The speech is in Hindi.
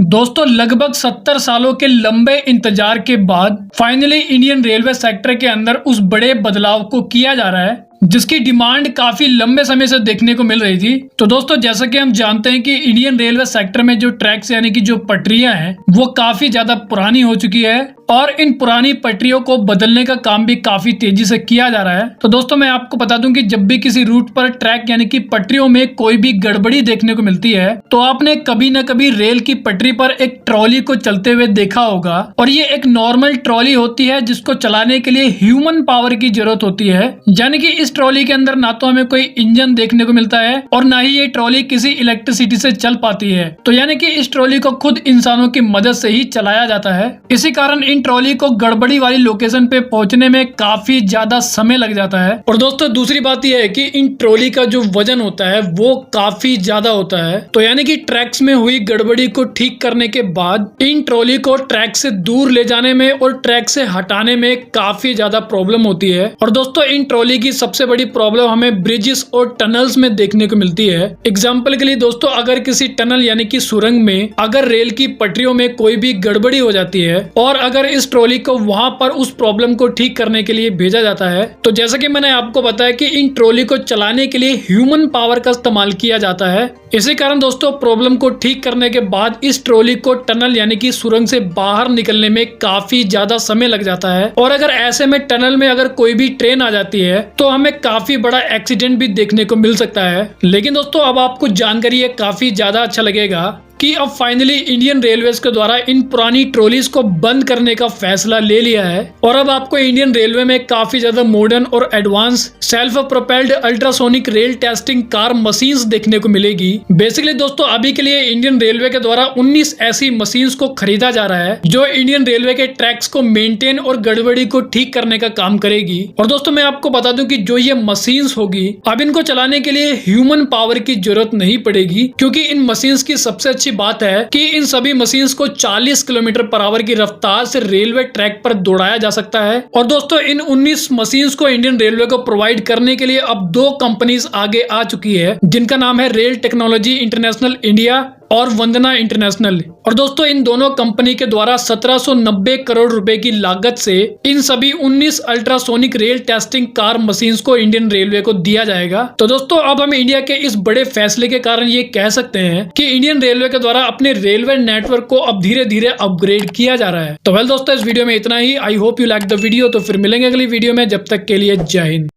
दोस्तों लगभग 70 सालों के लंबे इंतजार के बाद फाइनली इंडियन रेलवे सेक्टर के अंदर उस बड़े बदलाव को किया जा रहा है जिसकी डिमांड काफी लंबे समय से देखने को मिल रही थी। तो दोस्तों जैसा कि हम जानते हैं कि इंडियन रेलवे सेक्टर में जो ट्रैक्स यानी कि जो पटरियां हैं वो काफी ज्यादा पुरानी हो चुकी है और इन पुरानी पटरियों को बदलने का काम भी काफी तेजी से किया जा रहा है। तो दोस्तों मैं आपको बता दूं कि जब भी किसी रूट पर ट्रैक यानी कि पटरियों में कोई भी गड़बड़ी देखने को मिलती है तो आपने कभी न कभी रेल की पटरी पर एक ट्रॉली को चलते हुए देखा होगा और ये एक नॉर्मल ट्रॉली होती है जिसको चलाने के लिए ह्यूमन पावर की जरूरत होती है। यानी कि इस ट्रॉली के अंदर ना तो हमें कोई इंजन देखने को मिलता है और ना ही ये ट्रॉली किसी इलेक्ट्रिसिटी से चल पाती है। तो यानी कि इस ट्रॉली को खुद इंसानों की मदद से ही चलाया जाता है। इसी कारण इन ट्रॉली को गड़बड़ी वाली लोकेशन पे पहुंचने में काफी ज्यादा समय लग जाता है। और दोस्तों दूसरी बात यह है कि इन ट्रॉली का जो वजन होता है वो काफी ज्यादा होता है। तो यानी कि ट्रैक्स में हुई गड़बड़ी को ठीक करने के बाद इन ट्रॉली को ट्रैक से दूर ले जाने में और ट्रैक से हटाने में काफी ज्यादा प्रॉब्लम होती है। और दोस्तों इन ट्रॉली की सबसे बड़ी प्रॉब्लम हमें ब्रिजेस और टनल्स में देखने को मिलती है। एग्जाम्पल के लिए दोस्तों अगर किसी टनल यानी कि सुरंग में अगर रेल की पटरियों में कोई भी गड़बड़ी हो जाती है और अगर इस ट्रॉली को वहां पर उस प्रॉब्लम को ठीक करने के लिए भेजा जाता है तो जैसा कि मैंने आपको बताया कि इन ट्रॉली को चलाने के लिए ह्यूमन पावर का इस्तेमाल किया जाता है। इसी कारण दोस्तों प्रॉब्लम को ठीक करने के बाद इस ट्रॉली को टनल यानी कि सुरंग से बाहर निकलने में काफी ज्यादा समय लग जाता है। और अगर ऐसे में टनल में अगर कोई भी ट्रेन आ जाती है तो हमें काफी बड़ा एक्सीडेंट भी देखने को मिल सकता है। लेकिन दोस्तों अब आपको जानकारी ये काफी ज्यादा अच्छा लगेगा कि अब फाइनली इंडियन रेलवेज के द्वारा इन पुरानी ट्रॉलीज को बंद करने का फैसला ले लिया है और अब आपको इंडियन रेलवे में काफी ज्यादा मॉडर्न और advance self propelled ultrasonic rail testing car machines देखने को मिलेगी। बेसिकली दोस्तों अभी के लिए इंडियन रेलवे के द्वारा 19 ऐसी मशीन्स को खरीदा जा रहा है जो इंडियन रेलवे के ट्रैक्स को मेंटेन और गड़बड़ी को ठीक करने का काम करेगी। और दोस्तों मैं आपको बता दूं कि जो ये मशीन्स होगी अब इनको चलाने के लिए ह्यूमन पावर की जरूरत नहीं पड़ेगी क्योंकि इन मशीन्स की सबसे अच्छी बात है कि इन सभी मशीन्स को 40 किलोमीटर पर आवर की रफ्तार से रेलवे ट्रैक पर दौड़ाया जा सकता है। और दोस्तों इन 19 मशीन्स को इंडियन रेलवे को प्रोवाइड करने के लिए अब 2 कंपनीज आगे आ चुकी है जिनका नाम है रेल टेक्नोलॉजी इंटरनेशनल इंडिया और वंदना इंटरनेशनल। और दोस्तों इन दोनों कंपनी के द्वारा 1790 करोड़ रुपए की लागत से इन सभी 19 ultrasonic rail testing car machines को इंडियन रेलवे को दिया जाएगा। तो दोस्तों अब हम इंडिया के इस बड़े फैसले के कारण ये कह सकते हैं कि इंडियन रेलवे के द्वारा अपने रेलवे नेटवर्क को अब धीरे धीरे अपग्रेड किया जा रहा है। तो वेल दोस्तों इस वीडियो में इतना ही। I hope you like the video. तो फिर मिलेंगे अगली वीडियो में, जब तक के लिए जय हिंद।